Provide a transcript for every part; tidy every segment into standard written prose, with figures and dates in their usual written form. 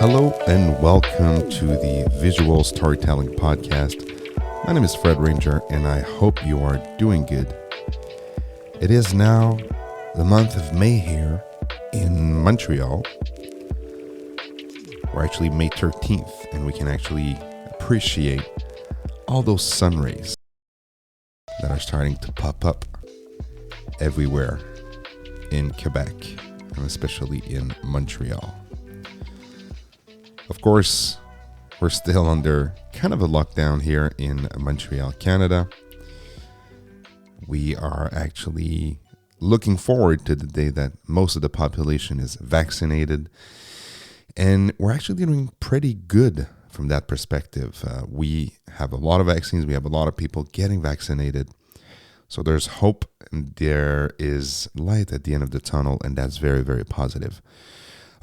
Hello and welcome to the Visual Storytelling Podcast. My name is Fred Ranger and I hope you are doing good. It is now the month of May here in Montreal. We're actually May 13th and we can actually appreciate all those sun rays that are starting to pop up everywhere in Quebec and especially in Montreal. Of course, we're still under kind of a lockdown here in Montreal, Canada. We are actually looking forward to the day that most of the population is vaccinated. And we're actually doing pretty good from that perspective. We have a lot of vaccines. We have a lot of people getting vaccinated. So there's hope and there is light at the end of the tunnel. And that's very, very positive.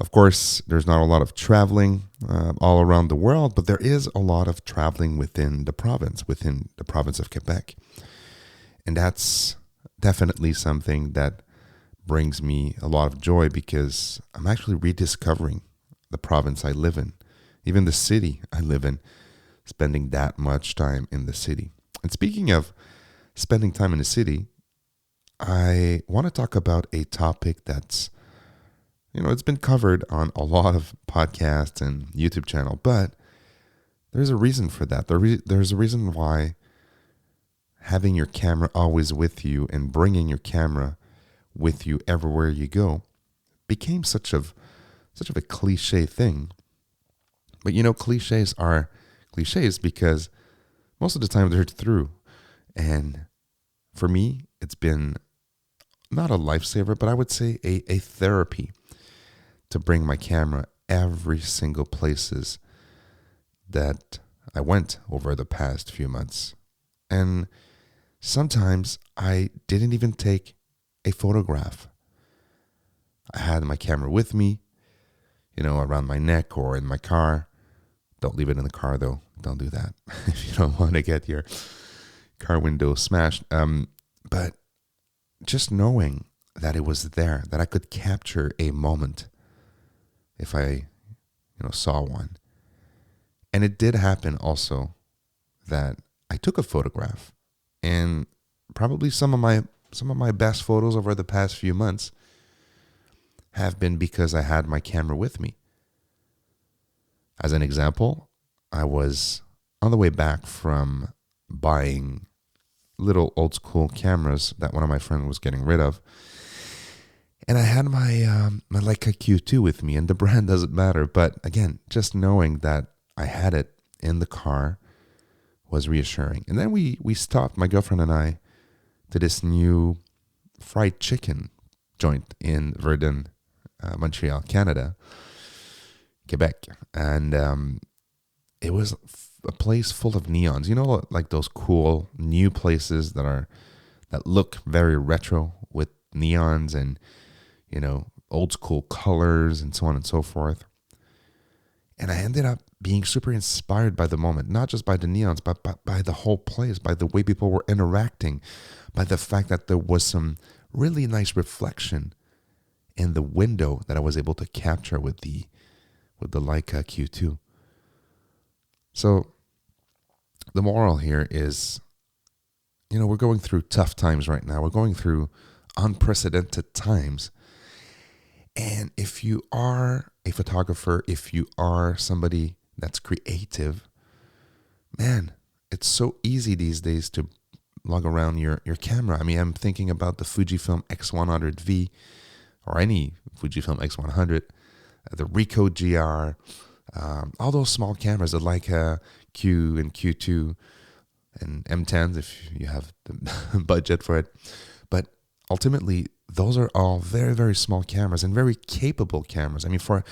Of course, there's not a lot of traveling all around the world, but there is a lot of traveling within the province of Quebec. And that's definitely something that brings me a lot of joy because I'm actually rediscovering the province I live in, even the city I live in, spending that much time in the city. And speaking of spending time in the city, I want to talk about a topic that's it's been covered on a lot of podcasts and YouTube channel, but there's a reason for that. There's a reason why having your camera always with you and bringing your camera with you everywhere you go became such of a cliche thing. But cliches are cliches because most of the time they're true. And for me, it's been not a lifesaver, but I would say a therapy to bring my camera every single places that I went over the past few months. And sometimes I didn't even take a photograph. I had my camera with me, around my neck or in my car. Don't leave it in the car though. Don't do that if you don't want to get your car window smashed. But just knowing that it was there, that I could capture a moment if I, saw one. And it did happen also that I took a photograph, and probably some of my best photos over the past few months have been because I had my camera with me. As an example, I was on the way back from buying little old school cameras that one of my friends was getting rid of. And I had my Leica Q2 with me, and the brand doesn't matter. But again, just knowing that I had it in the car was reassuring. And then we stopped, my girlfriend and I, to this new fried chicken joint in Verdun, Montreal, Canada, Quebec. And it was a place full of neons. Like those cool new places that look very retro with neons and old school colors and so on and so forth. And I ended up being super inspired by the moment, not just by the neons, but by the whole place, by the way people were interacting, by the fact that there was some really nice reflection in the window that I was able to capture with the Leica Q2. So the moral here is, we're going through tough times right now. We're going through unprecedented times. And if you are a photographer, if you are somebody that's creative, man, it's so easy these days to lug around your camera. I mean, I'm thinking about the Fujifilm X100V or any Fujifilm X100, the Ricoh GR, all those small cameras, the Leica Q and Q2 and M10s if you have the budget for it. But ultimately, those are all very, very small cameras and very capable cameras. I mean, for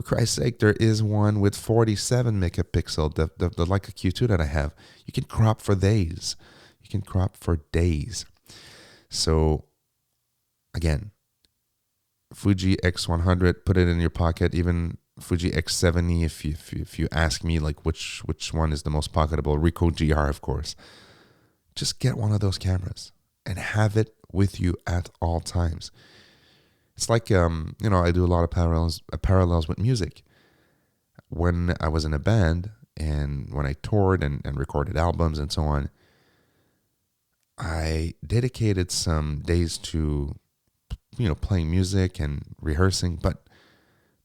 Christ's sake, there is one with 47 megapixel, the Leica Q2 that I have. You can crop for days. So, again, Fuji X100, put it in your pocket. Even Fuji X70, if you ask me, like which one is the most pocketable, Ricoh GR, of course. Just get one of those cameras and have it with you at all times. It's like, I do a lot of parallels with music. when I was in a band and when I toured and recorded albums and so on, I dedicated some days to, playing music and rehearsing. But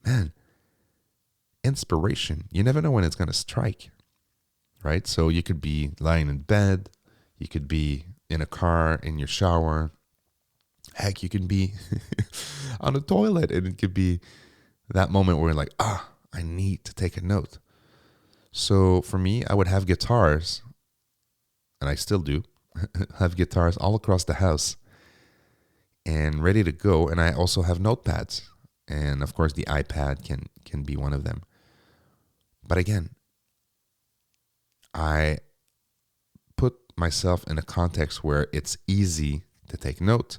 man, inspiration, you never know when it's going to strike, right? So you could be lying in bed, you could be in a car, in your shower. Heck, you can be on a toilet, and it could be that moment where you're like, I need to take a note. So for me, I would have guitars, and I still do, have guitars all across the house and ready to go. And I also have notepads. And of course, the iPad can be one of them. But again, I put myself in a context where it's easy to take note.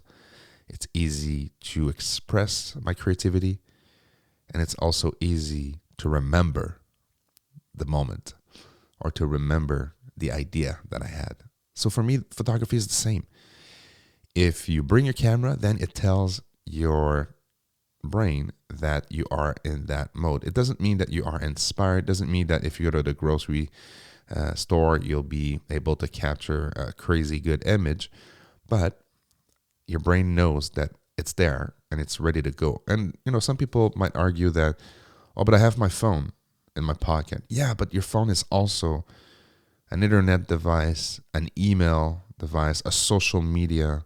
It's easy to express my creativity. And it's also easy to remember the moment or to remember the idea that I had. So for me, photography is the same. If you bring your camera, then it tells your brain that you are in that mode. It doesn't mean that you are inspired. It doesn't mean that if you go to the grocery store, you'll be able to capture a crazy good image. But your brain knows that it's there and it's ready to go. And, some people might argue that, but I have my phone in my pocket. Yeah, but your phone is also an internet device, an email device, a social media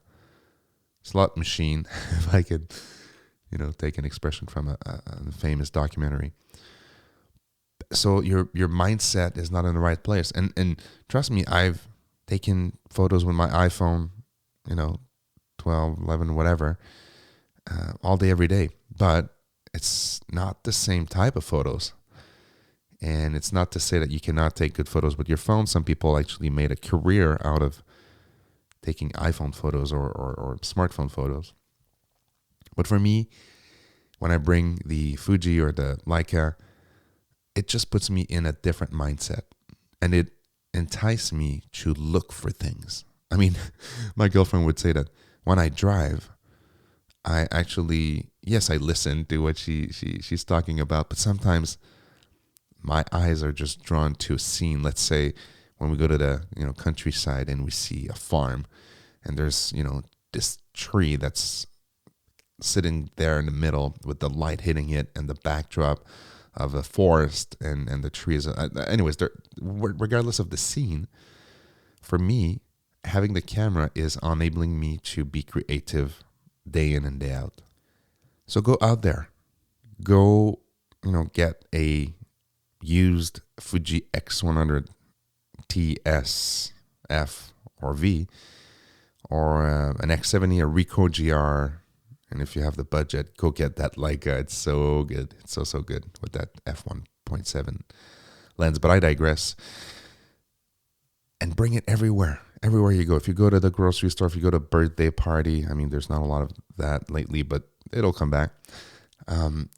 slot machine, if I could, take an expression from a famous documentary. So your mindset is not in the right place. And trust me, I've taken photos with my iPhone, 12, 11, whatever, all day, every day. But it's not the same type of photos. And it's not to say that you cannot take good photos with your phone. Some people actually made a career out of taking iPhone photos or smartphone photos. But for me, when I bring the Fuji or the Leica, it just puts me in a different mindset. And it entices me to look for things. I mean, my girlfriend would say that when I drive, I actually, yes, I listen to what she's talking about, but sometimes my eyes are just drawn to a scene. Let's say when we go to the countryside and we see a farm, and there's this tree that's sitting there in the middle with the light hitting it and the backdrop of a forest and the trees. Anyways, regardless of the scene, for me, having the camera is enabling me to be creative day in and day out. So go out there, go get a used Fuji X100 TS F or V, or an X70, a Ricoh GR, and if you have the budget, go get that Leica. It's so good. It's so good with that f1.7 lens. But I digress. And bring it everywhere you go. If you go to the grocery store, if you go to a birthday party, I mean, there's not a lot of that lately, but it'll come back.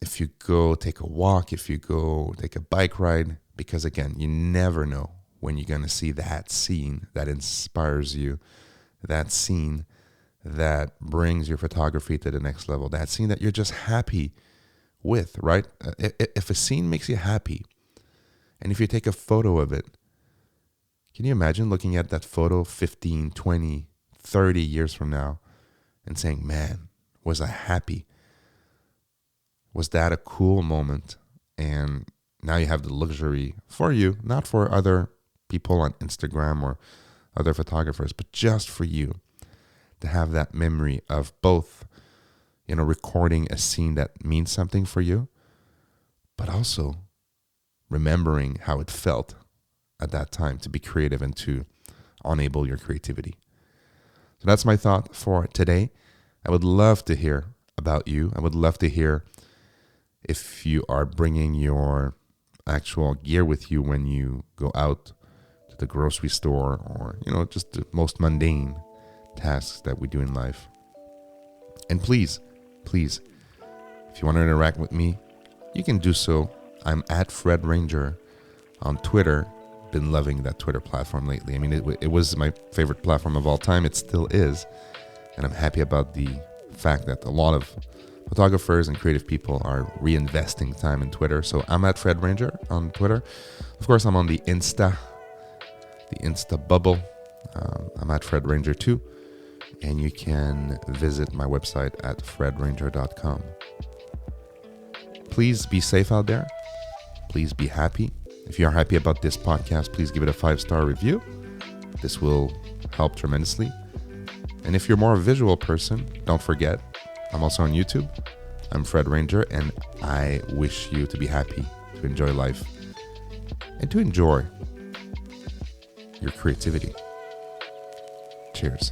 If you go take a walk, if you go take a bike ride, because again, you never know when you're going to see that scene that inspires you, that scene that brings your photography to the next level, that scene that you're just happy with, right? If a scene makes you happy, and if you take a photo of it, can you imagine looking at that photo 15, 20, 30 years from now and saying, man, was I happy? Was that a cool moment? And now you have the luxury for you, not for other people on Instagram or other photographers, but just for you to have that memory of both, recording a scene that means something for you, but also remembering how it felt at that time to be creative and to enable your creativity. So that's my thought for today. I would love to hear about you. I would love to hear if you are bringing your actual gear with you when you go out to the grocery store, or, just the most mundane tasks that we do in life. And please, if you want to interact with me, you can do so. I'm at Fred Ranger on Twitter. Been loving that Twitter platform lately. I mean, it was my favorite platform of all time. It still is. And I'm happy about the fact that a lot of Photographers and creative people are reinvesting time in Twitter. So I'm at Fred Ranger on Twitter. Of course, I'm on the Insta bubble. I'm at Fred Ranger too. And you can visit my website at fredranger.com. Please be safe out there. Please be happy. If you are happy about this podcast, please give it a 5-star review. This will help tremendously. And if you're more a visual person, don't forget, I'm also on YouTube. I'm Fred Ranger, and I wish you to be happy, to enjoy life, and to enjoy your creativity. Cheers.